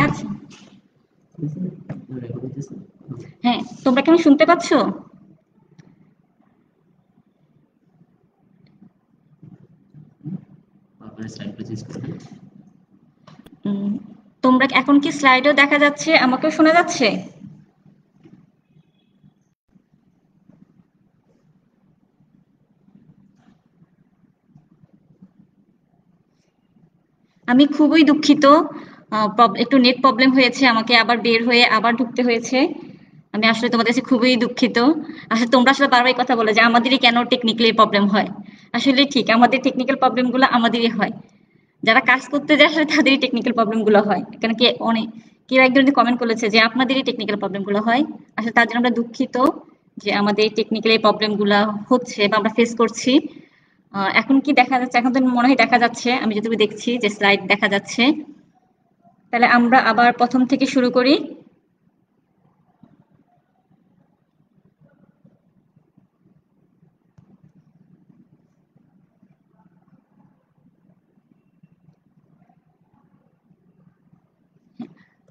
আচ্ছা, হ্যাঁ, তোমরা কি শুনতে পাচ্ছ? তোমরা এখন কি স্লাইডও দেখা যাচ্ছে, আমাকেও শোনা যাচ্ছে? আমি খুবই দুঃখিত, একটু নেট প্রবলেম হয়েছে, আমাকে আবার বের হয়ে আবার ঢুকতে হয়েছে। আমি আসলে তোমাদের কাছে খুবই দুঃখিত। আসলে তোমরা আসলে বারবার এই কথা বলে যে আমাদেরই কেন টেকনিক্যালি প্রবলেম হয়। আসলে ঠিক, আমাদের টেকনিক্যাল প্রবলেম গুলো আমাদেরই হয়। যারা কাজ করতে যায় আসলে তাদেরই টেকনিক্যাল প্রবলেম গুলো হয়। কেন কি অনেক কেউ একজন কমেন্ট করেছে যে আপনাদেরই টেকনিক্যাল প্রবলেম গুলো হয়। আসলে তার জন্য আমরা দুঃখিত যে আমাদের টেকনিক্যাল এই প্রবলেম গুলা হচ্ছে বা আমরা ফেস করছি। এখন কি দেখা যাচ্ছে? এখন তো মনে হয় দেখা যাচ্ছে, আমি যতটুকু দেখছি যে স্লাইড দেখা যাচ্ছে। তাহলে আমরা আবার প্রথম থেকে শুরু করি।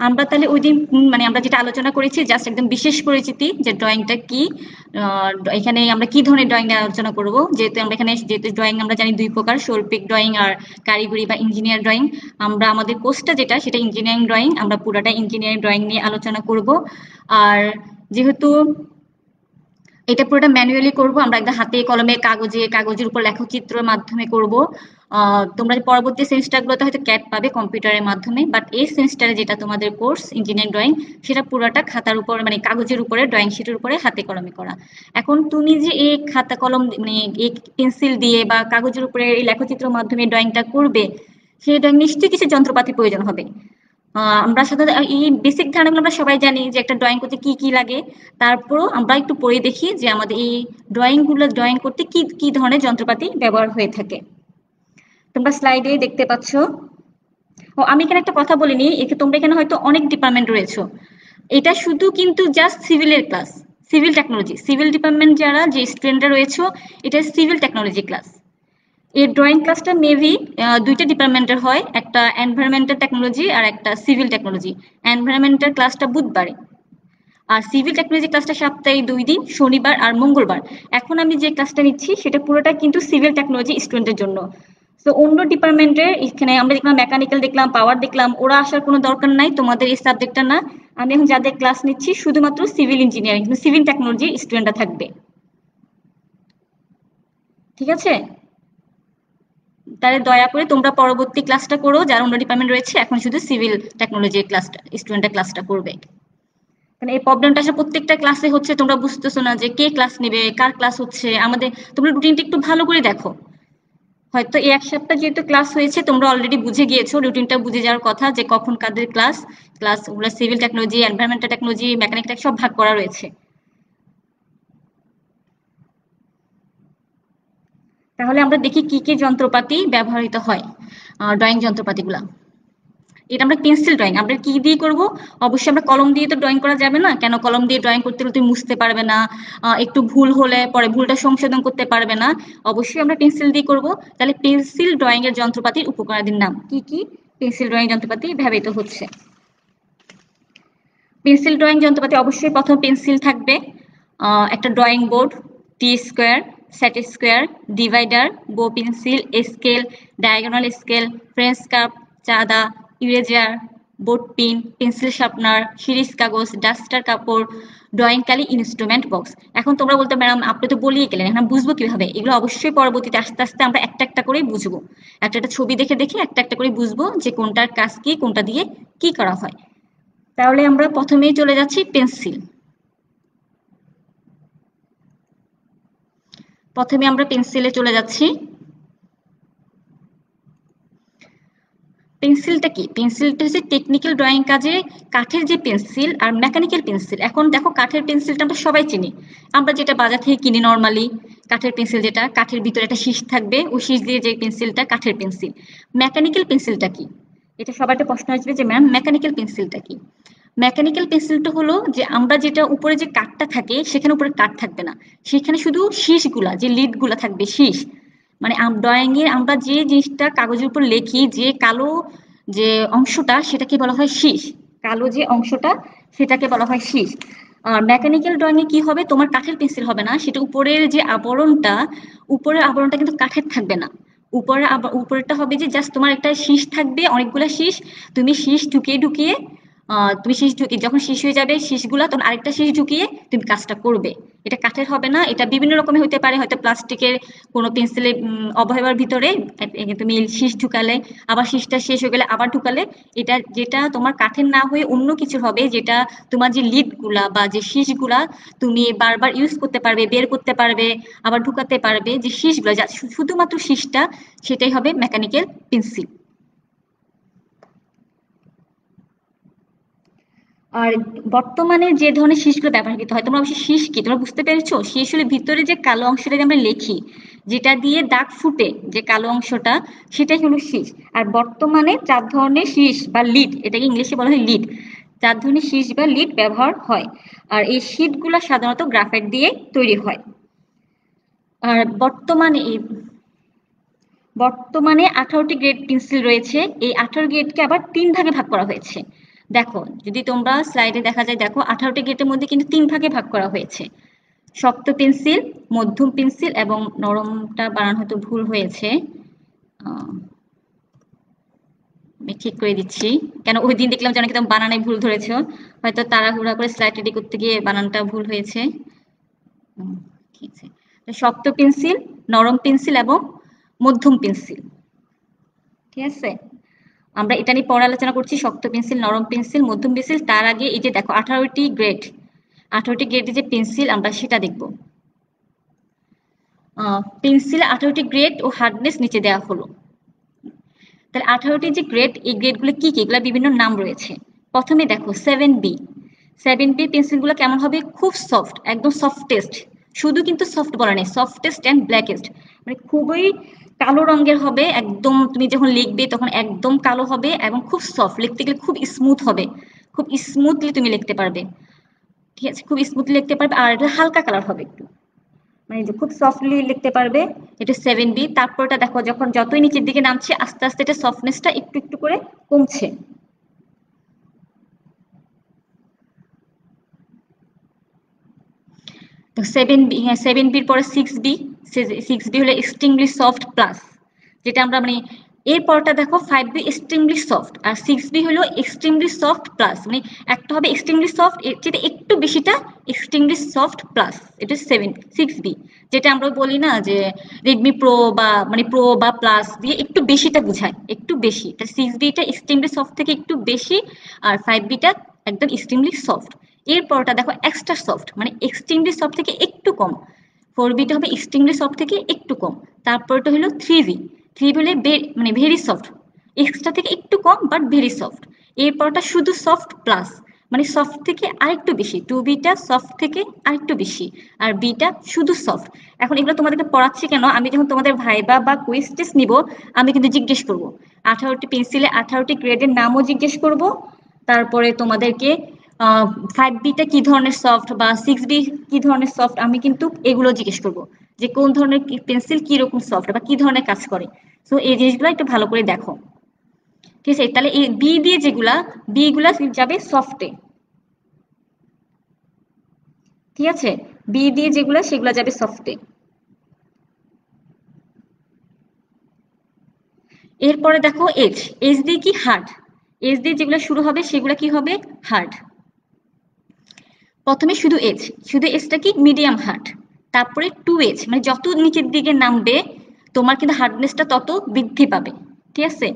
আমরা তাহলে ওই দিন মানে আমরা যেটা আলোচনা করেছি জাস্ট একদম বিশেষ পরিচিতি যে ড্রয়িংটা কি, এখানে আমরা কি ধরনের ড্রয়িং নিয়ে আলোচনা করব। যেহেতু আমরা এখানে যেহেতু ড্রয়িং আমরা জানি দুই প্রকার, শৈল্পিক ড্রয়িং আর কারিগরি বা ইঞ্জিনিয়ার ড্রয়িং। আমরা আমাদের কোর্সটা যেটা সেটা ইঞ্জিনিয়ারিং ড্রয়িং, আমরা পুরাটা ইঞ্জিনিয়ারিং ড্রয়িং নিয়ে আলোচনা করব। আর যেহেতু এটা পুরোটা ম্যানুয়ালি করব, আমরা একদম হাতে কলমে কাগজের উপর লেখচিত্রের মাধ্যমে করব। তোমরা পরবর্তী সেমিস্টারগুলোতে হয়তো ক্যাট পাবে কম্পিউটারের মাধ্যমে, বাট এই সেমিস্টারে যেটা তোমাদের কোর্স ইঞ্জিনিয়ারিং ড্রয়িং সেটা পুরোটা খাতার উপর মানে কাগজের উপরে ড্রয়িং শিটের উপরে হাতে কলমে করা। এখন তুমি যে এই খাতা কলম মানে এই পেন্সিল দিয়ে বা কাগজের উপরে এই লেখচিত্রের মাধ্যমে ড্রয়িংটা করবে, সেই ড্রয়িং নিশ্চয়ই কিছু যন্ত্রপাতি প্রয়োজন হবে। আমরা সাধারণত এই বেসিক ধারণাগুলো আমরা সবাই জানি যে একটা ড্রয়িং করতে কি কি লাগে। তারপরও আমরা একটু পড়ে দেখি যে আমাদের এই ড্রয়িং করতে কি কি ধরনের যন্ত্রপাতি ব্যবহার হয়ে থাকে। তোমরা স্লাইডে দেখতে পাচ্ছ। ও আমি এখানে একটা কথা বলিনি, তোমরা এখানে হয়তো অনেক ডিপার্টমেন্ট রয়েছে। এটা শুধু কিন্তু জাস্ট সিভিলের class, civil technology, civil department যারা যে স্টুডেন্টরা রয়েছে এটা সিভিল টেকনোলজি ক্লাস। এই ড্রয়িং ক্লাসটা মেবি দুইটা ডিপার্টমেন্টের হয়, একটা এনভায়রনমেন্টাল টেকনোলজি আর একটা সিভিল টেকনোলজি। এনভায়রনমেন্টাল ক্লাসটা বুধবারে আর সিভিল টেকনোলজি ক্লাসটা সপ্তাহে 2 দিন, শনিবার আর মঙ্গলবার। এখন আমি যে ক্লাসটা নিচ্ছি সেটা পুরোটা কিন্তু সিভিল টেকনোলজি স্টুডেন্টের জন্য। তো অন্য ডিপার্টমেন্টের এখানে আমরা দেখলাম মেকানিক্যাল দেখলাম পাওয়ার দেখলাম, ওরা আসার কোনো দরকার নাই, তোমাদের এই সাবজেক্টটা না। আমি এখন যাদের ক্লাস নিচ্ছি শুধুমাত্র সিভিল ইঞ্জিনিয়ারিং সিভিল টেকনোলজি স্টুডেন্টরা থাকবে। ঠিক আছে? তাহলে দয়া করে তোমরা পরবর্তী ক্লাসটা করো, যারা অন্য ডিপার্টমেন্ট রয়েছে এখন শুধু সিভিল টেকনোলজি ক্লাসটা স্টুডেন্টরা ক্লাসটা করবে। মানে এই প্রবলেমটা আসলে প্রত্যেকটা ক্লাসে হচ্ছে, তোমরা বুঝতেছো না যে কে ক্লাস নেবে কার ক্লাস হচ্ছে। আমাদের তোমরা রুটিনটা একটু ভালো করে দেখো। হয়তো এই এক সপ্তাহ যেহেতু ক্লাস হয়েছে তোমরা অলরেডি বুঝে গিয়েছো, রুটিনটা বুঝে যাওয়ার কথা যে কখন কাদের ক্লাস। ক্লাস ওগুলো civil technology, environmental technology, mechanical সব ভাগ করা রয়েছে। তাহলে আমরা দেখি কি কি যন্ত্রপাতি ব্যবহৃত হয় ড্রয়িং যন্ত্রপাতিগুলা। এটা আমরা পেন্সিল ড্রয়িং আমরা কি দিয়ে করব? অবশ্যই আমরা কলম দিয়ে তো ড্রয়িং করা যাবে না, কেন কলম দিয়ে ড্রয়িং করতে গেলে তুমি মুছতে পারবে না, একটু ভুল হলে পরে ভুলটা সংশোধন করতে পারবে না। অবশ্যই আমরা পেন্সিল দিয়ে করব। তাহলে পেন্সিল ড্রয়িং এর যন্ত্রপাতির উপকরণের নাম কি কি? পেন্সিল ড্রয়িং যন্ত্রপাতি ব্যবহৃত হচ্ছে। পেন্সিল ড্রয়িং যন্ত্রপাতি অবশ্যই প্রথম পেন্সিল থাকবে, একটা drawing board, T square, set square, divider, bow pencil, scale, diagonal scale, French curve, চাঁদা, eraser, board pin, pencil sharpener, সিরিজ কাগজ, ডাস্টার কাপড়, ড্রয়িং কালি, ইনস্ট্রুমেন্ট বক্স। এখন তোমরা বলতে ম্যাডাম আপনি তো বলিয়ে গেলেন, এখন বুঝবো কিভাবে? এগুলো অবশ্যই পরবর্তীতে আস্তে আস্তে আমরা একটা একটা করেই বুঝবো। একটা একটা ছবি দেখে দেখে একটা একটা করে বুঝবো যে কোনটার কাজ কি, কোনটা দিয়ে কি করা হয়। তাহলে আমরা প্রথমেই চলে যাচ্ছি পেন্সিল। প্রথমে আমরা পেন্সিলে চলে যাচ্ছি। পেন্সিলটা কি? পেন্সিলটা হচ্ছে টেকনিক্যাল ড্রয়িং কাজে কাঠের যে পেন্সিল আর মেকানিক্যাল পেন্সিল। এখন দেখো কাঠের পেন্সিলটা আমরা সবাই চিনি, আমরা যেটা বাজার থেকে কিনি নর্মালি। কাঠের পেন্সিল যেটা কাঠের ভিতরে একটা শীষ থাকবে, ওই শীষ দিয়ে যে পেন্সিলটা কাঠের পেন্সিল। মেকানিক্যাল পেন্সিলটা কি? এটা সবার একটা প্রশ্ন আসবে যে ম্যাম মেকানিক্যাল পেন্সিলটা কি? মেকানিক্যাল পেন্সিলটা হলো যে আমরা যেটা উপরে যে কাঠটা থাকে সেখানে উপরে কাঠ থাকবে না, সেখানে শুধু শীষগুলা যে লিডগুলা থাকবে শীষ, মানে ড্রয়িং এ আমরা যে জিনিসটা কাগজের উপর লিখি, যে কালো যে অংশটা সেটাকে বলা হয় শীষ। কালো যে অংশটা সেটাকে বলা হয় শীষ। আর মেকানিক্যাল ড্রয়িং এ কি হবে, তোমার কাঠের পেন্সিল হবে না, সেটা উপরের যে আবরণটা, উপরের আবরণটা কিন্তু কাঠের থাকবে না। উপরেরটা হবে যে জাস্ট তোমার একটা শীষ থাকবে, অনেকগুলা শীষ, তুমি শীষ ঢুকিয়ে ঢুকিয়ে তুমি শীষ ঢুকিয়ে যখন শীষ হয়ে যাবে শীষগুলা, তখন আরেকটা শীষ ঢুকিয়ে তুমি কাজটা করবে। এটা কাঠের হবে না, এটা বিভিন্ন রকমের হতে পারে, হয়তো প্লাস্টিকের কোনো পেন্সিলের অবয়বের ভিতরে তুমি শীষ ঢুকালে, আবার শীষটা শেষ হয়ে গেলে আবার ঢুকালে, এটা যেটা তোমার কাঠের না হয়ে অন্য কিছু হবে, যেটা তোমার যে লিড গুলা বা যে শীষগুলা তুমি বারবার ইউজ করতে পারবে, বের করতে পারবে, আবার ঢুকাতে পারবে, যে শীষগুলো যা শুধুমাত্র শীষটা, সেটাই হবে মেকানিক্যাল পেন্সিল। আর বর্তমানে যে ধরনের শীষগুলো ব্যবহৃত হয়, তোমরা অবশ্যই শীষ কি তোমরা বুঝতে পেরেছো? শীষ হলে ভিতরে যে কালো অংশটা যে আমরা লিখি, যেটা দিয়ে দাগ ফুটে যে কালো অংশটা, সেটাই হলো শীষ। আর বর্তমানে 4 ধরনের শীষ বা লিড, এটাকে ইংলিশে বলা হয় লিড, 4 ধরনের শীষ বা লিড ব্যবহার হয়। আর এই শীটগুলো সাধারণত গ্রাফাইট দিয়ে তৈরি হয়। আর বর্তমানে 18টি গ্রেড পেন্সিল রয়েছে। এই 18 গ্রেডকে আবার 3 ভাগে ভাগ করা হয়েছে। দেখো, যদি তোমরা স্লাইডে দেখা যায়, দেখো 18টি গ্রেডের মধ্যে কিন্তু 3 ভাগে ভাগ করা হয়েছে। শক্ত পেন্সিল, মধ্যম পেন্সিল এবং নরমটা বানান হয়তো ভুল হয়েছে, আমি ঠিক করে দিচ্ছি। কেন ওই দিন দেখলাম যে অনেকে একদম বানানে ভুল ধরেছে, হয়তো তাড়াহুড়া করে স্লাইড রেডি করতে গিয়ে বানানটা ভুল হয়েছে। ঠিক আছে, শক্ত পেন্সিল, নরম পেন্সিল এবং মধ্যম পেন্সিল। ঠিক আছে, আমরা এটা নিয়ে পরে আলোচনা করছি, শক্ত পেন্সিল, নরম পেন্সিল, মধ্যম পেন্সিল। তার আগে এই যে দেখো 18টি গ্রেড, 18টি গ্রেডের যে পেন্সিল আমরা সেটা দেখব। পেন্সিল 18টি গ্রেড ও হার্ডনেস নিচে দেওয়া হলো। তাহলে 18টি যে গ্রেড, এই গ্রেডগুলো কি কি, এগুলো বিভিন্ন নাম রয়েছে। প্রথমে দেখো 7B। 7B পেন্সিলগুলো কেমন হবে, খুব সফট, একদম সফটেস্ট। শুধু কিন্তু সফট বলা নেই, সফটেস্ট অ্যান্ড ব্ল্যাকেস্ট, মানে খুবই কালো রঙের হবে একদম, তুমি যখন লিখবে তখন একদম কালো হবে এবং খুব সফট, লিখতে গেলে খুব স্মুথ হবে, খুব স্মুথলি তুমি লিখতে পারবে। ঠিক আছে, খুব স্মুথলি লিখতে পারবে। আর এটা হালকা কালার হবে একটু, মানে যে খুব সফটলি লিখতে পারবে। এটা 7B। তারপরটা দেখো, যখন যতই নিচের দিকে নামছে আস্তে আস্তে এটা সফটনেসটা একটু একটু করে কমছে। তো 7B, হ্যাঁ 7Bর পরে 6B। 6B হলো এক্সট্রিমলি সফট প্লাস, যেটা আমরা মানে এর পরটা দেখো 5B এক্সট্রিমলি সফট, আর 6B হলো এক্সট্রিমলি সফট প্লাস, মানে একটা হবে এক্সট্রিমলি সফট, এর চেয়ে একটু বেশিটা এক্সট্রিমলি সফট প্লাস। এটা 6B, যেটা আমরা বলি না যে রেডমি প্রো বা মানে প্রো বা প্লাস দিয়ে একটু বেশিটা বোঝায়, একটু বেশি। তা 6Bটা এক্সট্রিমলি সফট থেকে একটু বেশি, আর 5Bটা একদম এক্সট্রিমলি সফট। এরপরটা দেখো এক্সট্রা সফট, মানে এক্সট্রিমলি সফট থেকে একটু কম। 4Bটা হবে এক্সট্রিমলি সফট থেকে একটু কম। তারপরটা হলো 3B। 3B হলে মানে ভেরি সফট, এক্সট্রা থেকে একটু কম বাট ভেরি সফট। এরপরটা শুধু সফট প্লাস, মানে সফট থেকে আরেকটু বেশি। 2Bটা সফট থেকে আরেকটু বেশি, আর বিটা শুধু সফট। এখন এগুলো তোমাদেরকে পড়াচ্ছি কেন, আমি যখন তোমাদের ভাইবা বা কুইজ টেস্ট নিব, আমি কিন্তু জিজ্ঞেস করব 18টি পেন্সিলে 18টি গ্রেডের নামও জিজ্ঞেস করব। তারপরে তোমাদেরকে 5Bটা কি ধরনের সফট বা 6B কি ধরনের সফট, আমি কিন্তু এগুলো জিজ্ঞেস করব, যে কোন ধরনের পেন্সিল কি রকম সফট বা কি ধরনের কাজ করে। সো এই জিনিসগুলো একটু ভালো করে দেখো। ঠিক আছে, তাহলে এই বি দিয়ে যেগুলা, বি গুলা যাবে সফটে। ঠিক আছে, বি দিয়ে যেগুলা সেগুলা যাবে সফটে। এরপরে দেখো এইচ। এইচ দিয়ে কি, হার্ড। এইচ দিয়ে যেগুলো শুরু হবে সেগুলো কি হবে, হার্ড। প্রথমে শুধু এইচ, শুধু এইচটা কি মিডিয়াম হার্ড। তারপরে 2H, মানে যত নিচের দিকে নামবে তোমার কিন্তু হার্ডনেসটা তত বৃদ্ধি পাবে। ঠিক আছে,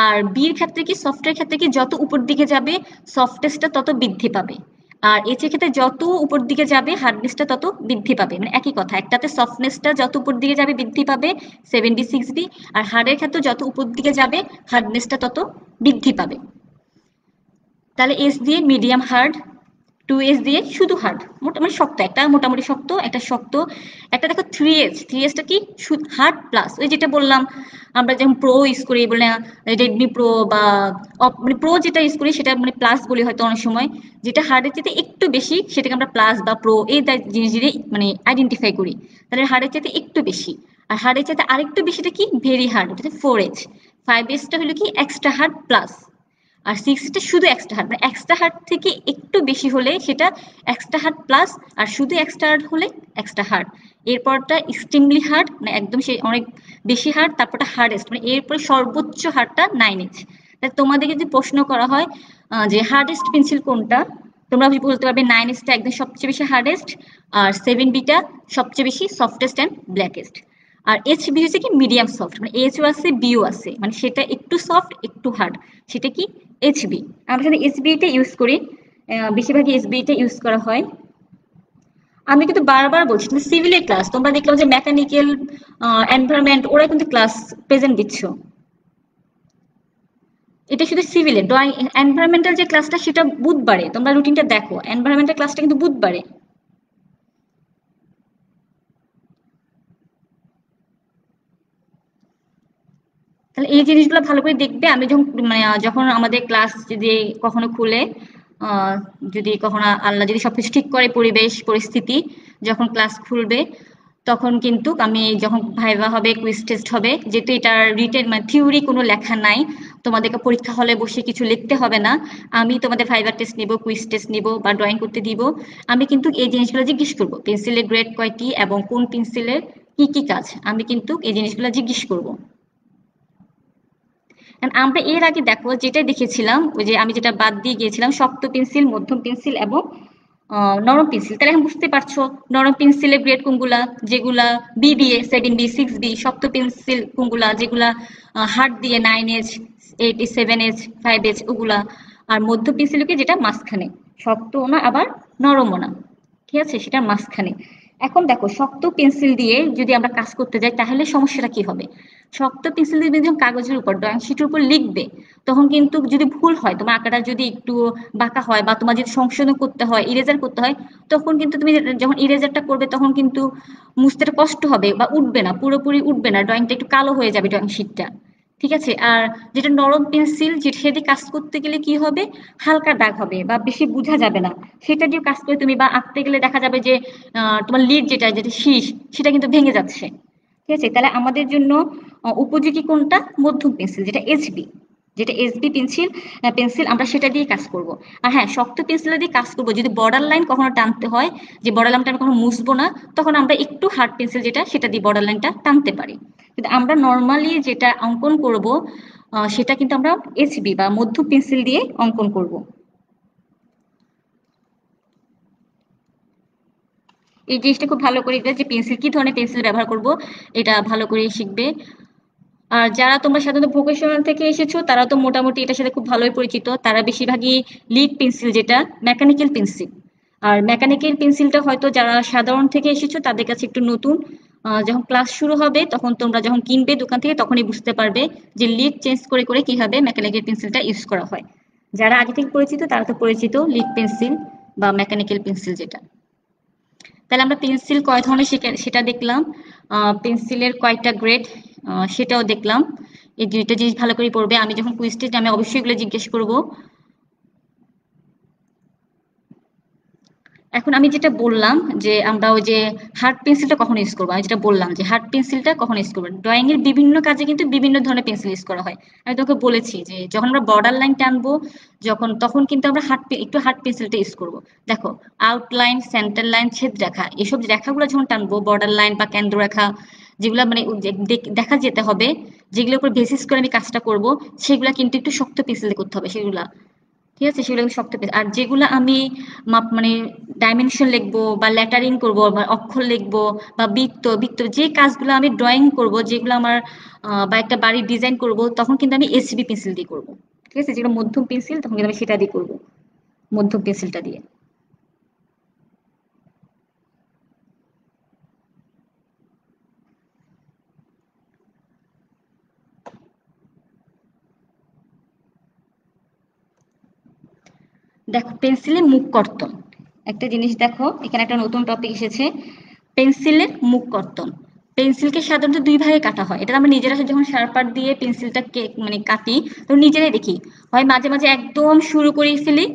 আর বির ক্ষেত্রে কি, সফটের ক্ষেত্রে কি, যত উপর দিকে যাবে সফটনেসটা তত বৃদ্ধি পাবে। আর এইচ এর ক্ষেত্রে যত উপর দিকে যাবে হার্ডনেসটা তত বৃদ্ধি পাবে, মানে একই কথা, একটাতে সফটনেসটা যত উপর দিকে যাবে বৃদ্ধি পাবে 7B 6B, আর হার্ডের ক্ষেত্রে যত উপর দিকে যাবে হার্ডনেসটা তত বৃদ্ধি পাবে। তাহলে এস দিয়ে মিডিয়াম হার্ড, 2H দিয়ে শুধু হার্ড, মোটামুটি শক্ত, একটা মোটামুটি শক্ত, একটা শক্ত। একটা দেখো 3H, 3Hটা কি, হার্ড প্লাস, ওই যেটা বললাম আমরা যখন প্রো ইউজ করি, বলে রেডমি প্রো বা মানে প্রো যেটা ইউজ করি সেটা মানে প্লাস বলি হয়তো অনেক সময়, যেটা হার্ডের চেয়ে একটু বেশি সেটাকে আমরা প্লাস বা প্রো এই জিনিস দিয়ে মানে আইডেন্টিফাই করি, তাহলে হার্ডের চেয়ে একটু বেশি। আর হার্ডের চাইতে আরেকটু বেশিটা কি ভেরি হার্ড, ওটা 4H। 5Hটা হলো কি এক্সট্রা হার্ড প্লাস, আর 6টা শুধু এক্সট্রা হার্ড, মানে এক্সট্রা হার্ড থেকে একটু বেশি হলে সেটা এক্সট্রা হার্ড প্লাস, আর শুধু এক্সট্রা হার্ড হলে এক্সট্রা হার্ড। এরপরটা এক্সট্রিমলি হার্ড, মানে একদম সেই অনেক বেশি হার্ড, তারপরটা হার্ডেস্ট, মানে এরপরে সর্বোচ্চ হার্ডটা 9H। তোমাদেরকে যদি প্রশ্ন করা হয় যে হার্ডেস্ট পেন্সিল কোনটা, তোমরা বলতে পারবে 9Hটা একদম সবচেয়ে বেশি হার্ডেস্ট, আর 7Bটা সবচেয়ে বেশি সফটেস্ট অ্যান্ড ব্ল্যাকেস্ট। আর HB হচ্ছে কি মিডিয়াম সফট, মানে এইচও আছে বিও আছে, মানে সেটা একটু সফট একটু হার্ড, সেটা কি HB। আমরা সাথে HBটা ইউজ করি, বেশিরভাগই HBটা ইউজ করা হয়। আমি কিন্তু বারবার বলছি সিভিলের ক্লাস, তোমরা দেখলাম যে মেকানিক্যাল, এনভায়রনমেন্ট, ওরা কিন্তু ক্লাস প্রেজেন্ট দিচ্ছ। এটা শুধু সিভিলের ড্রয়িং, এনভায়রনমেন্টাল যে ক্লাসটা সেটা বুধবারে, তোমরা রুটিনটা দেখো, এনভায়রনমেন্টাল ক্লাসটা কিন্তু বুধবারে। তাহলে এই জিনিসগুলো ভালো করে দেখবে। আমি যখন মানে যখন আমাদের ক্লাস যদি কখনো খুলে, আহ, যদি কখনো আল্লাহ যদি সবকিছু ঠিক করে, পরিবেশ পরিস্থিতি, যখন ক্লাস খুলবে তখন কিন্তু আমি যখন ভাইভা হবে, কুইজ টেস্ট হবে, যেহেতু এটার রিটেন মানে থিওরি কোনো লেখা নাই, তোমাদেরকে পরীক্ষা হলে বসে কিছু লিখতে হবে না, আমি তোমাদের ভাইভা টেস্ট নিব, কুইজ টেস্ট নিব বা ড্রয়িং করতে দিব, আমি কিন্তু এই জিনিসগুলো জিজ্ঞেস করবো, পেন্সিলের গ্রেড কয়টি এবং কোন পেন্সিলের কি কি কাজ, আমি কিন্তু এই জিনিসগুলো জিজ্ঞেস করবো। আমরা এর আগে দেখো যেটা দেখেছিলাম, ওই যে আমি যেটা বাদ দিয়ে গিয়েছিলাম, শক্ত পেন্সিল, মধ্যম পেন্সিল এবং নরম পেন্সিল। তাহলে এখন বুঝতে পারছো নরম পেন্সিলের গ্রেড কোনগুলা, যেগুলা বি দিয়ে 7B 6B, শক্ত পেন্সিল কোনগুলা যেগুলা হার্ড দিয়ে 9H 8 7H 5H ওগুলা, আর মধ্য পেন্সিলকে যেটা মাঝখানে, শক্তও না আবার নরমও না, ঠিক আছে, সেটা মাঝখানে। এখন দেখো শক্ত পেন্সিল দিয়ে যদি আমরা কাজ করতে যাই তাহলে সমস্যাটা কি হবে। শক্ত পেন্সিল দিয়ে যখন কাগজের উপর ড্রয়িং শিটের উপর লিখবে, তখন কিন্তু যদি ভুল হয়, তোমার আঁকাটা যদি একটু বাঁকা হয় বা তোমার যদি সংশোধন করতে হয়, ইরেজার করতে হয়, তখন কিন্তু তুমি যখন ইরেজারটা করবে তখন কিন্তু মুছতে কষ্ট হবে বা উঠবে না, পুরোপুরি উঠবে না, ড্রয়িংটা একটু কালো হয়ে যাবে ড্রয়িং শিটটা, ঠিক আছে। আর যেটা নরম পেন্সিল, যেটা সেদিকে কাজ করতে গেলে কি হবে, হালকা দাগ হবে বা বেশি বোঝা যাবে না, সেটা দিয়ে কাজ করে তুমি বা আঁকতে গেলে দেখা যাবে যে তোমার লিড যেটা যেটা শীষ, সেটা কিন্তু ভেঙে যাচ্ছে, ঠিক আছে। তাহলে আমাদের জন্য উপযোগী কোনটা, মধ্যম পেন্সিল যেটা HB, যেটা এসবি পেন্সিল, পেন্সিল আমরা সেটা দিয়ে কাজ করব। আর হ্যাঁ, শক্ত পেন্সিল দিয়ে কাজ করব যদি বর্ডার লাইন কখনো টানতে হয়, যে বর্ডার লাইনটা আমি কখনো মুছবো না, তখন আমরা একটু হার্ড পেন্সিল যেটা সেটা দিয়ে বর্ডার লাইনটা টানতে পারি। কিন্তু আমরা নর্মালি যেটা অঙ্কন করব সেটা কিন্তু আমরা HB বা মধ্য পেন্সিল দিয়ে অঙ্কন করব। এই জিনিসটা খুব ভালো করে যে পেন্সিল কি ধরনের পেন্সিল ব্যবহার করব, এটা ভালো করে শিখবে। আর যারা তোমরা সাধারণত ভোকেশনাল থেকে এসেছো তারা তো মোটামুটি এটার সাথে খুব ভালোই পরিচিত, তারা বেশিরভাগই লিড পেন্সিল যেটা মেকানিক্যাল পেন্সিল, আর মেকানিক্যাল পেন্সিলটা হয়তো যারা সাধারণ থেকে এসেছো তাদের কাছে একটু নতুন। যখন ক্লাস শুরু হবে তখন তোমরা যখন কিনবে দোকান থেকে তখনই বুঝতে পারবে যে লিড চেঞ্জ করে করে কিভাবে মেকানিক্যাল পেন্সিলটা ইউজ করা হয়। যারা আগে থেকে পরিচিত তারা তো পরিচিত লিড পেন্সিল বা মেকানিক্যাল পেন্সিল যেটা। তাহলে আমরা পেন্সিল কয় ধরনের সেটা দেখলাম, পেন্সিলের কয়েকটা গ্রেড সেটাও দেখলাম। এই দুইটা জিনিস ভালো করে পড়বে, আমি যখন কুইজ টেস্ট আমি অবশ্যই এগুলো জিজ্ঞেস করব। এখন আমি যেটা বললাম যে আমরা ওই যে হার্ড পেন্সিলটা কখন ইউজ করবো, আমি যেটা বললাম যে হার্ড পেন্সিলটা কখন ইউজ করবো, ড্রয়িং এর বিভিন্ন কাজে কিন্তু বিভিন্ন ধরনের পেন্সিল ইউজ করা হয়। আমি তোকে বলেছি যে যখন আমরা বর্ডার লাইন টানবো, যখন তখন কিন্তু আমরা একটু হার্ড পেন্সিলটা ইউজ করবো। দেখো আউটলাইন, সেন্টার লাইন, ছেদ রেখা, এসব রেখাগুলো যখন টানবো, বর্ডার লাইন বা কেন্দ্র রেখা, যেগুলো মানে দেখা যেতে হবে, যেগুলোর উপর বেসিস করে আমি কাজটা করব, সেগুলা কিন্তু একটু শক্ত পেন্সিল করতে হবে সেগুলা, ঠিক আছে, সেগুলো কিন্তু শক্ত পেজ। আর যেগুলো আমি মানে ডাইমেনশন লিখবো বা লেটারিং করব বা অক্ষর লিখবো বা বৃত্ত বৃত্ত যে কাজগুলো আমি ড্রয়িং করব, যেগুলো আমার বা একটা বাড়ির ডিজাইন করব, তখন কিন্তু আমি HB পেন্সিল দিয়ে করব, ঠিক আছে। যেগুলো মধ্যম পেন্সিল তখন কিন্তু আমি সেটা দিয়ে করব, মধ্যম পেন্সিলটা দিয়ে। দেখো পেন্সিলের মুখ কর্তন, একটা জিনিস দেখো এখানে একটা নতুন টপিক এসেছে, পেন্সিলের মুখ কর্তন। পেন্সিলকে সাধারণত দুই ভাগে কাটা হয়, এটা আমরা নিজেরা যখন শার্পার দিয়ে পেন্সিলটাকে মানে কাটি তখন নিজেরাই দেখি, হয় মাঝে মাঝে একদম শুরু করে ফেলি,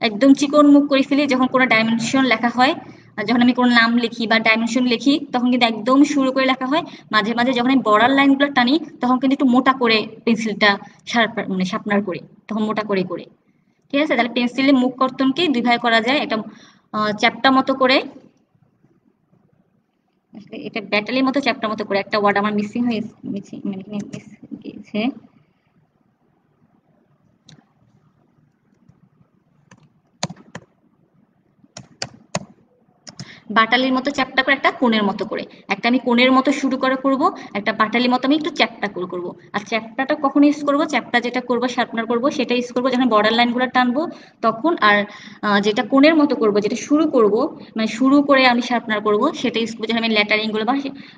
একদম চিকন মুখ করে ফেলি যখন কোনো ডাইমেনশন লেখা হয়, আর যখন আমি কোনো নাম লিখি বা ডাইমেনশন লিখি তখন কিন্তু একদম শুরু করে লেখা হয়, মাঝে মাঝে যখন আমি বর্ডার লাইনগুলো টানি তখন কিন্তু একটু মোটা করে পেন্সিলটা মানে শার্পনার করি, তখন মোটা করে করে। ঠিক আছে, তাহলে পেন্সিলের মুখ কর্তনকে দুই ভাগে করা যায়, একটা চ্যাপ্টা মতো করে, এটা ব্যাটালির মতো চ্যাপ্টা মতো করে, একটা ওয়ার্ড আমার মিসিং হয়ে মানে মিস গিয়েছে। বাটালির মতো চ্যাপ্টা করে, একটা কোণের মতো করে, একটা আমি কোণের মতো শুরু করে করব, একটা বাটালির মতো আমি একটু চ্যাপ্টা করে করব। আর চ্যাপ্টাটা কখন ইউজ করব, চ্যাপ্টা যেটা করব শার্পনার করব সেটা ইউজ করব যখন বর্ডার লাইনগুলো টানবো তখন। আর যেটা কোণের মতো করব, যেটা শুরু করব মানে শুরু করে আমি শার্পনার করব, সেটা ইউজ করবো যখন আমি লেটারিং গুলো বা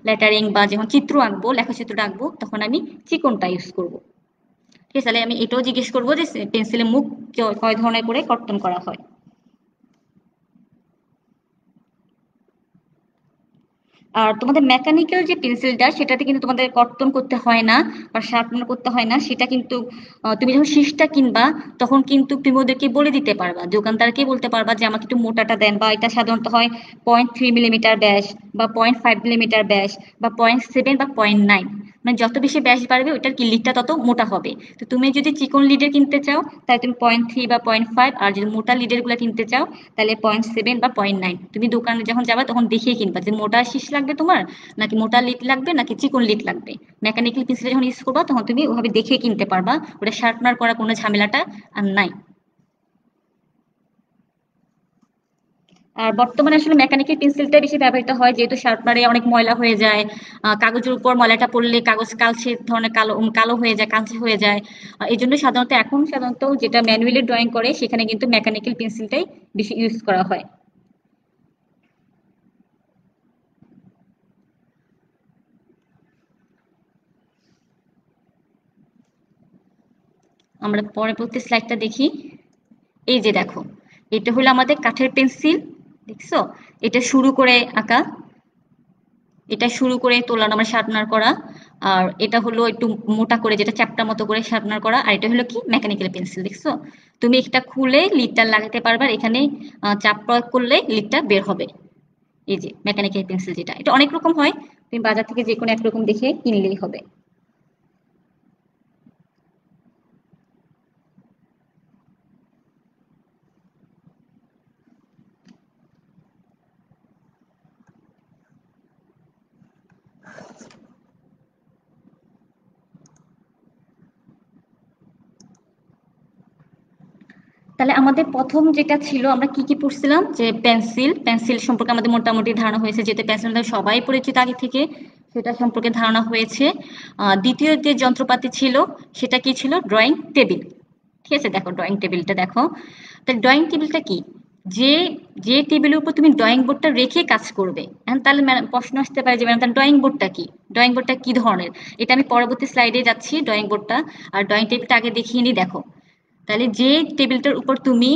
লেটারিং বা যখন চিত্র আঁকবো, লেখচিত্রটা আঁকবো, তখন আমি চিকনটা ইউজ করব। ঠিক আছে, তাহলে আমি এটাও জিজ্ঞেস করবো যে পেন্সিলের মুখ কয় ধরনের করে কর্তন করা হয়। আর তোমাদের মেকানিক্যাল যে পেন্সিলটা সেটাতে কিন্তু তোমাদের কর্তন করতে হয় না বা শার্পনার করতে হয় না, সেটা কিন্তু তুমি যখন শীষটা কিনবা তখন কিন্তু তুমি ওদেরকে বলে দিতে পারবা, দোকানদারকে বলতে পারবা যে আমাকে একটু মোটাটা দেন, বা এটা সাধারণত হয় 0.3 মিলিমিটার ব্যাস বা 0.5 মিলিমিটার ব্যাস বা 0.7 বা 0.9, মানে যত বেশি ব্যাস বাড়বে ওটার কি লিডটা তত মোটা হবে। তো তুমি যদি চিকন লিডের কিনতে চাও তাহলে তুমি 0.3 বা 0.5, আর যদি মোটা লিডের গুলা কিনতে চাও তাহলে 0.7 বা 0.9। তুমি দোকানে যখন যাবা তখন দেখিয়ে কিনবা যে মোটা শীষ লাগবে তোমার, নাকি মোটা লিড লাগবে, নাকি চিকন লিড লাগবে। মেকানিক্যাল পেন্সিল যখন ইউজ করবা তখন তুমি ওভাবে দেখে কিনতে পারবা, ওটা শার্পনার করা কোনো ঝামেলাটা আর নাই। আর বর্তমানে আসলে মেকানিক্যাল পেন্সিলটা বেশি ব্যবহৃত হয়, যেহেতু শার্পনারে অনেক ময়লা হয়ে যায়, কাগজের উপর ময়লাটা পড়লে কাগজ কালচে ধরনের কালো কালো হয়ে যায়, কালচে হয়ে যায়। এই জন্য সাধারণত এখন সাধারণত যেটা ম্যানুয়ালি ড্রয়িং করে সেখানে কিন্তু মেকানিক্যাল পেন্সিলটাই বেশি ইউজ করা হয়। আমরা পরবর্তী স্লাইডটা দেখি। এই যে দেখো, এটা হলো আমাদের কাঠের পেন্সিল, দেখছো? এটা শুরু করে আঁকা, এটা শুরু করে তোলানো আমরা শার্পনার করা। আর এটা হলো একটু মোটা করে যেটা চ্যাপ্টা মতো করে শার্পনার করা। আর এটা হলো কি মেকানিক্যাল পেন্সিল, দেখছো? তুমি এটা খুলে লিডটা লাগাতে পারবে, আর এখানে চাপ প্রয়োগ করলে লিডটা বের হবে। এই যে মেকানিক্যাল পেন্সিল, যেটা এটা অনেক রকম হয়, তুমি বাজার থেকে যে কোনো একরকম দেখে কিনলেই হবে। তাহলে আমাদের প্রথম যেটা ছিল, আমরা কি কি পড়ছিলাম, যে পেন্সিল, পেন্সিল সম্পর্কে আমাদের মোটামুটি ধারণা হয়েছে, যেহেতু পেন্সিল আমাদের সবাই পরিচিত আগে থেকে, সেটা সম্পর্কে ধারণা হয়েছে। দ্বিতীয় যে যন্ত্রপাতি ছিল সেটা কি ছিল, ড্রয়িং টেবিল। ঠিক আছে, দেখো ড্রয়িং টেবিলটা দেখো। তাহলে ড্রয়িং টেবিলটা কি, যে যে টেবিলের উপর তুমি ড্রয়িং বোর্ডটা রেখে কাজ করবে। এখন তাহলে প্রশ্ন আসতে পারে যে ম্যাডাম তার ড্রয়িং বোর্ডটা কি, ড্রয়িং বোর্ডটা কি ধরনের, এটা আমি পরবর্তী স্লাইডে যাচ্ছি ড্রয়িং বোর্ডটা। আর ড্রয়িং টেবিলটা আগে দেখিয়ে নিই, দেখো। তাহলে যে টেবিলটার উপর তুমি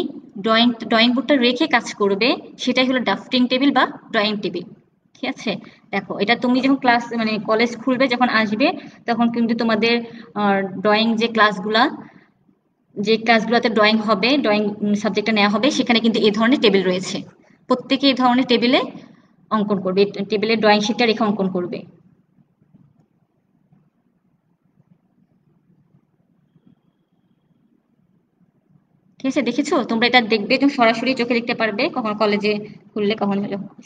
ড্রয়িং বোর্ডটা রেখে কাজ করবে সেটাই হলো ড্রাফটিং টেবিল বা ড্রয়িং টেবিল। ঠিক আছে, দেখো এটা তুমি যখন ক্লাস মানে কলেজ খুলবে যখন আসবে তখন কিন্তু তোমাদের ড্রয়িং যে ক্লাসগুলা, যে ক্লাসগুলোতে ড্রয়িং হবে, ড্রয়িং সাবজেক্টটা নেওয়া হবে, সেখানে কিন্তু এই ধরনের টেবিল রয়েছে। প্রত্যেকে এই ধরনের টেবিলে অঙ্কন করবে, টেবিলে ড্রয়িং শিটটা রেখে অঙ্কন করবে। ঠিক আছে, দেখেছো তোমরা, এটা দেখবে তুমি সরাসরি চোখে দেখতে পারবে, কখন কলেজে খুললে কখন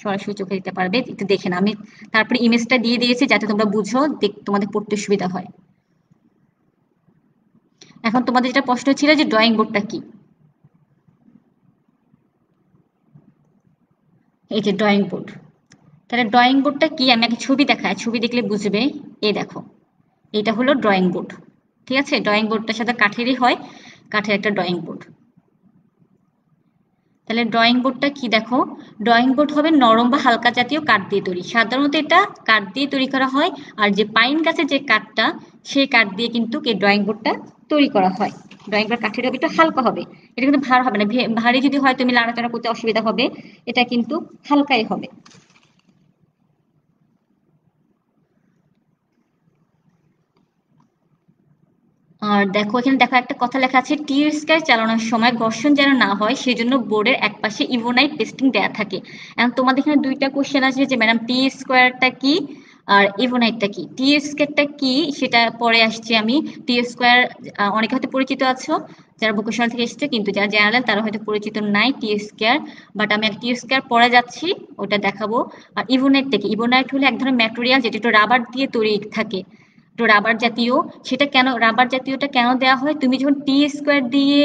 সরাসরি চোখে দেখতে পারবে, একটু দেখে না, আমি তারপরে ইমেজটা দিয়ে দিয়েছি যাতে তোমরা বুঝো, তোমাদের পড়তে সুবিধা হয়। এখন তোমাদের যেটা প্রশ্ন ছিল যে ড্রয়িং বোর্ডটা কি, এই যে ড্রয়িং বোর্ড। তাহলে ড্রয়িং বোর্ডটা কি, আমি একটা ছবি দেখাই, ছবি দেখলে বুঝবে। এই দেখো, এটা হলো ড্রয়িং বোর্ড। ঠিক আছে, ড্রয়িং বোর্ডটার সাথে কাঠেরই হয়, কাঠের একটা ড্রয়িং বোর্ড। তাহলে ড্রয়িং বোর্ডটা কি, দেখো, ড্রয়িং বোর্ড হবে নরম বা হালকা জাতীয় কাঠ দিয়ে তৈরি, সাধারণত এটা কাঠ দিয়ে তৈরি করা হয়। আর যে পাইন গাছের যে কাঠটা, সেই কাঠ দিয়ে কিন্তু এই ড্রয়িং বোর্ডটা তৈরি করা হয়। ড্রয়িং বোর্ড কাঠের হবে, একটু হালকা হবে, এটা কিন্তু ভার হবে না, ভারী যদি হয় তুমি নাড়াচাড়া করতে অসুবিধা হবে, এটা কিন্তু হালকাই হবে। আর দেখো এখানে দেখো একটা কথা লেখা আছে টি স্কয়ার চালানোর সময় ঘর্ষণ যেন না হয় সেজন্য বোর্ডের একপাশে ইভোনাইট পেস্টিং দেয়া থাকে। এখন তোমাদের এখানে দুইটা কোশ্চেন আছে যে ম্যাডাম টি স্কয়ারটা কি আর ইভোনাইটটা কি। টি স্কয়ারটা কি সেটা পরে আসছি আমি। টি স্কয়ার অনেকে হয়তো পরিচিত আছো যারা ভোকেশনাল থেকে এসেছে, কিন্তু যারা জেনারেল তারা হয়তো পরিচিত নাই টি স্কয়ার, বাট আমি টি স্কয়ার পরে যাচ্ছি, ওটা দেখাবো। আর ইভোনাইটটা কি? ইভোনাইট হলো এক ধরনের ম্যাটেরিয়াল যেটা একটু রাবার দিয়ে তৈরি থাকে, তো রাবার জাতীয়। সেটা কেন রাবার জাতীয়টা কেন দেওয়া হয়? তুমি যখন টি স্কোয়ার দিয়ে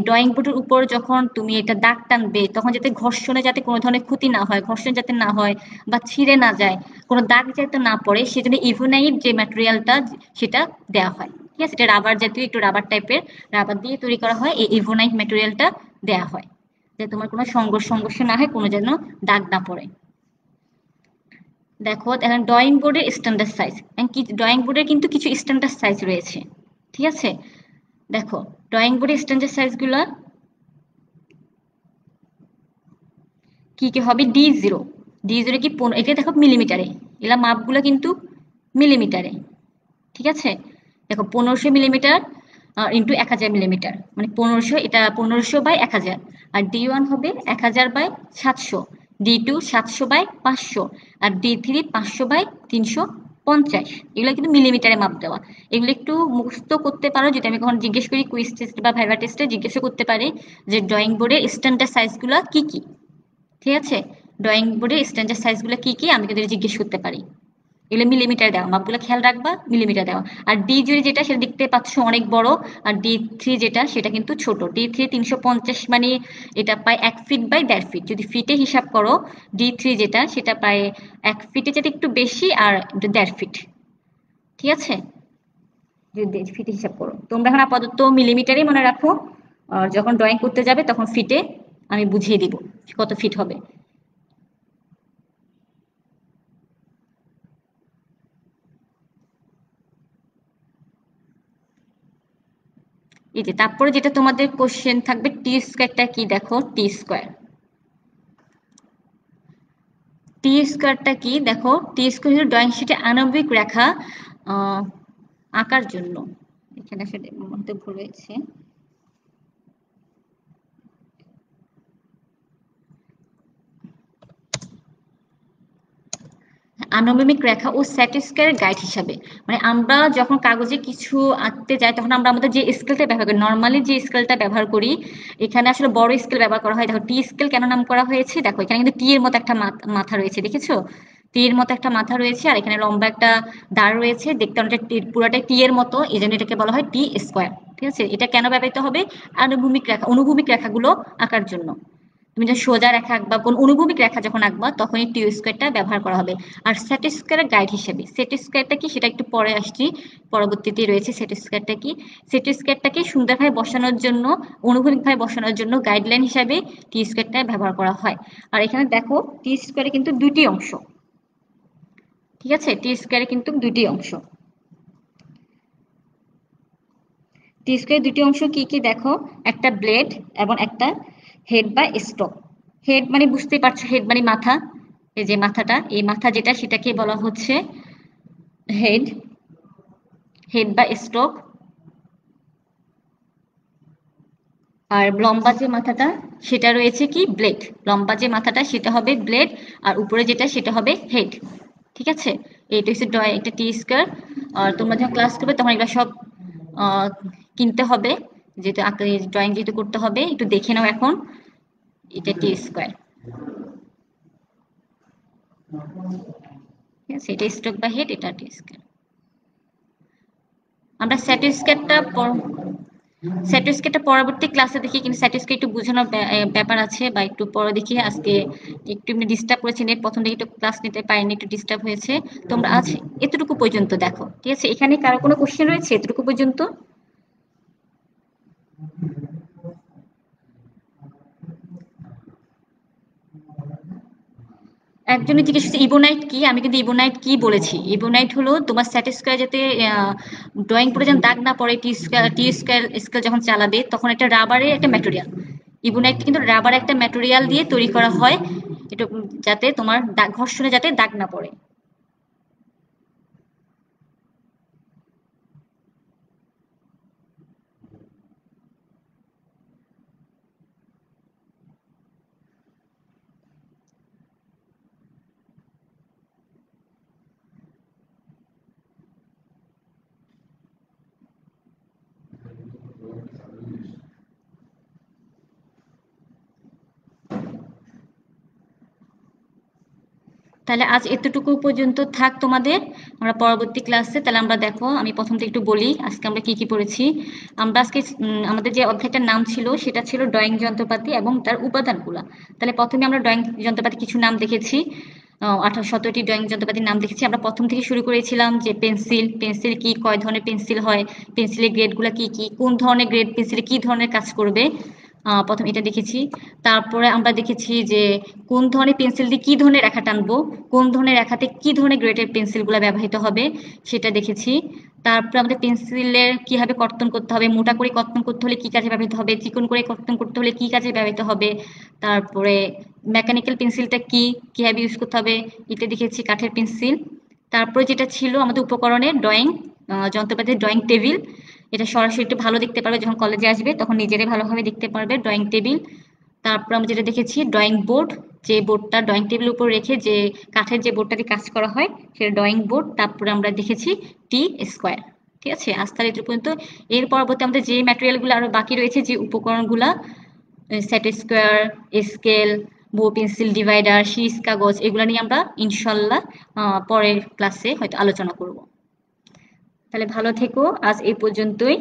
ড্রয়িং বোর্ডের উপর যখন তুমি এটা দাগ টানবে তখন যাতে ঘর্ষণে যাতে কোনো ধরনের ক্ষতি না হয়, ঘর্ষণ যাতে না হয় বা ছিঁড়ে না যায়, কোনো দাগ যাতে না পড়ে, সেজন্য ইভোনাইট যে ম্যাটেরিয়ালটা সেটা দেওয়া হয়। ঠিক আছে, এটা রাবার জাতীয়, একটু রাবার টাইপের, রাবার দিয়ে তৈরি করা হয়, এই ইভোনাইট ম্যাটেরিয়ালটা দেওয়া হয় যাতে তোমার কোনো সংঘর্ষ না হয়, কোনো যেন দাগ না পড়ে। দেখো এখন ড্রয়িং বোর্ডের স্ট্যান্ডার্ড সাইজ, কি ড্রয়িং বোর্ডের কিন্তু কিছু স্ট্যান্ডার্ড সাইজ রয়েছে। ঠিক আছে, দেখো ড্রয়িং বোর্ডের স্ট্যান্ডার্ড সাইজগুলো কি কি হবে? D0, D0 কি এটা দেখো মিলিমিটারে, এগুলা মাপগুলো কিন্তু মিলিমিটারে। ঠিক আছে, দেখো 1500 মিলিমিটার ইন্টু 1000 মিলিমিটার, মানে 1500, এটা 1500/1000। আর D1 হবে 1000/700, D2 700/500, আর D3 500/350। এগুলো কিন্তু মিলিমিটারে মাপ দেওয়া। এগুলো একটু মুখস্থ করতে পারো, যদি আমি কখন জিজ্ঞেস করি কুইজ টেস্ট বা ভাইভা টেস্টে জিজ্ঞেস করতে পারি যে ড্রয়িং বোর্ডের স্ট্যান্ডার্ড সাইজগুলো কি কি। ঠিক আছে, ড্রয়িং বোর্ডের স্ট্যান্ডার্ড সাইজগুলো কি কি আমি কিন্তু জিজ্ঞেস করতে পারি। এগুলো মিলিমিটার দেওয়া, মাপগুলো খেয়াল রাখবা, মিলিমিটার দেওয়া। আর D0 যেটা সেটা দেখতে পাচ্ছ অনেক বড়, আর D3 যেটা সেটা কিন্তু ছোট। D3 350, মানে এটা প্রায় 1 ফিট/1.5 ফিট, যদি ফিটে হিসাব করো। D3 যেটা সেটা প্রায় 1 ফিটে যেটা একটু বেশি, আর 1.5 ফিট। ঠিক আছে, যদি ফিটে হিসাব করো। তোমরা এখন আপাতত মিলিমিটারই মনে রাখো, আর যখন ড্রয়িং করতে যাবে তখন ফিটে আমি বুঝিয়ে দিব কত ফিট হবে। এই যে তারপরে যেটা তোমাদের কোশ্চেন থাকবে, টি স্কয়ারটা কি? দেখো টি স্কয়ার, টি স্কয়ারটা কি দেখো। টি স্কয়ার হলো ড্রয়িং শিটে আণবিক রেখা আহ, আঁকার জন্য। এখানে আসলে মধ্যে ভুল হয়েছে। আনুভূমিক রেখা ও সেট স্কয়ারের গাইড হিসাবে, মানে আমরা যখন কাগজে কিছু আঁকতে যাই তখন আমরা আমাদের যে স্কেলটা ব্যবহার করি, নর্মালি যে স্কেলটা ব্যবহার করি, এখানে আসলে বড় স্কেল ব্যবহার করা হয়। দেখো টি স্কেল কেন নাম করা হয়েছে, দেখো এখানে কিন্তু টি এর মতো একটা মাথা রয়েছে, দেখেছো? টি এর মতো একটা মাথা রয়েছে, আর এখানে লম্বা একটা দাঁড় রয়েছে, দেখতে অনেকটা পুরাটাই টি এর মতো, এই জন্য এটাকে বলা হয় টি স্কোয়ার। ঠিক আছে, এটা কেন ব্যবহৃত হবে? আনুভূমিক রেখা, অনুভূমিক রেখাগুলো আঁকার জন্য। তুমি যখন সোজা রেখা আঁকবা, কোন অনুভূমিক রেখা যখন আঁকবা, তখনই টি স্কোয়ারটা ব্যবহার করা হবে। আর সেট স্কোয়ারের গাইড হিসেবে, সেট স্কোয়ারটা কি সেটা একটু পরে আসছি, পরবর্তীতে রয়েছে সেট স্কোয়ারটা কি। সেট স্কোয়ারটাকে সুন্দরভাবে বসানোর জন্য, অনুভূমিকভাবে বসানোর জন্য গাইডলাইন হিসাবে টি স্কোয়ারটা ব্যবহার করা হয়। আর এখানে দেখো টি স্কোয়ারে কিন্তু দুটি অংশ। ঠিক আছে, টি স্কোয়ারে কিন্তু দুটি অংশ। টি স্কোয়ারের দুটি অংশ কি কি দেখো, একটা ব্লেড এবং একটা হেড বা স্টক। হেড মানে বুঝতেই পারছো, হেড মানে মাথা, এই যে মাথাটা, এই মাথা যেটা সেটাকে বলা হচ্ছে হেড, হেড বা স্টক। আর লম্বা যে মাথাটা সেটা রয়েছে কি ব্লেড, লম্বা যে মাথাটা সেটা হবে ব্লেড, আর উপরে যেটা সেটা হবে হেড। ঠিক আছে, এইটা হচ্ছে ড্রয়িং, একটা টি স্কোয়ার। আর তোমরা যখন ক্লাস করবে তখন এগুলো সব আহ, কিনতে হবে, যেহেতু ড্রয়িং যেহেতু করতে হবে, একটু দেখে নাও এখন। এটা টি স্কোয়ার। ঠিক আছে, এটা স্ট্রোক বা হেড, এটা টি স্কোয়ার। আমরা স্যাটিস্কেটটা স্যাটিস্কেটটা পরবর্তী ক্লাসে দেখি, কিন্তু স্যাটিস্কেট একটু বোঝানোর ব্যাপার আছে, বা একটু পরে দেখি। আজকে একটু এমনি ডিস্টার্ব করেছি, নেট প্রথম দিকে একটু ক্লাস নিতে পারিনি, একটু ডিস্টার্ব হয়েছে। তোমরা আজ এতটুকু পর্যন্ত দেখো। ঠিক আছে, এখানে কারো কোনো কোশ্চেন রয়েছে এতটুকু পর্যন্ত? একজনের জিজ্ঞেস করছে ইবোনাইট কি, আমি কিন্তু ইবোনাইট কি বলেছি। ইবোনাইট হলো তোমার স্যাটিস্কয়ার, যাতে ড্রয়িং করে যেন দাগ না পড়ে, টি স্কয়ার স্কেল যখন চালাবে তখন একটা রাবারের একটা ম্যাটেরিয়াল। ইবোনাইট কিন্তু রাবার একটা ম্যাটেরিয়াল দিয়ে তৈরি করা হয়, এটা যাতে তোমার ঘর্ষণে যাতে দাগ না পড়ে। তাহলে আজ এতটুকু পর্যন্ত থাক তোমাদের। আমরা পরবর্তী ক্লাসে তাহলে আমরা দেখো আমি প্রথম থেকে একটু বলি আজকে আমরা কি কি পড়েছি। আমরা আজকে আমাদের যে অধ্যায়টার নাম ছিল সেটা ছিল ড্রয়িং যন্ত্রপাতি এবং তার উপাদানগুলো। তাহলে প্রথমে আমরা ড্রয়িং যন্ত্রপাতি কিছু নাম দেখেছি, 17টি ড্রয়িং যন্ত্রপাতির নাম দেখেছি। আমরা প্রথম থেকে শুরু করেছিলাম যে পেন্সিল, পেন্সিল কি, কয় ধরনের পেন্সিল হয়, পেন্সিলের গ্রেডগুলো কি কি, কোন ধরনের গ্রেড পেন্সিলে কি ধরনের কাজ করবে, প্রথম এটা দেখেছি। তারপরে আমরা দেখেছি যে কোন ধরনের পেন্সিল দিয়ে কি ধরনের রেখা টানবো, কোন ধরনের রেখাতে কি ধরনের গ্রেডের পেন্সিলগুলো ব্যবহৃত হবে সেটা দেখেছি। তারপরে আমাদের পেন্সিলের কিভাবে কর্তন করতে হবে, মোটা করে কর্তন করতে হলে কি কাজে ব্যবহৃত হবে, চিকন করে কর্তন করতে হলে কি কাজে ব্যবহৃত হবে, তারপরে মেকানিক্যাল পেন্সিলটা কি, কিভাবে ইউজ করতে হবে এটা দেখেছি, কাঠের পেন্সিল। তারপরে যেটা ছিল আমাদের উপকরণের ড্রয়িং যন্ত্রপাতির ড্রয়িং টেবিল, এটা সরাসরি একটু ভালো দেখতে পারবে যখন কলেজে আসবে, তখন নিজেরাই ভালোভাবে দেখতে পারবে ড্রয়িং টেবিল। তারপর আমরা যেটা দেখেছি ড্রয়িং বোর্ড, যে বোর্ডটা ড্রয়িং টেবিলের উপর রেখে যে কাঠের যে বোর্ডটা দিয়ে কাজ করা হয় সেটা ড্রয়িং বোর্ড। তারপরে আমরা দেখেছি টি স্কোয়ার। ঠিক আছে, আজ তাহলে এটুকু পর্যন্ত। এর পরবর্তী আমাদের যে ম্যাটেরিয়ালগুলো আরো বাকি রয়েছে, যে উপকরণগুলা, সেট স্কোয়ার, স্কেল, বো পেন্সিল, ডিভাইডার, শীষ কাগজ, এগুলো নিয়ে আমরা ইনশাল্লাহ পরের ক্লাসে হয়তো আলোচনা করব। তাহলে ভালো থেকো, আজ এই পর্যন্তই।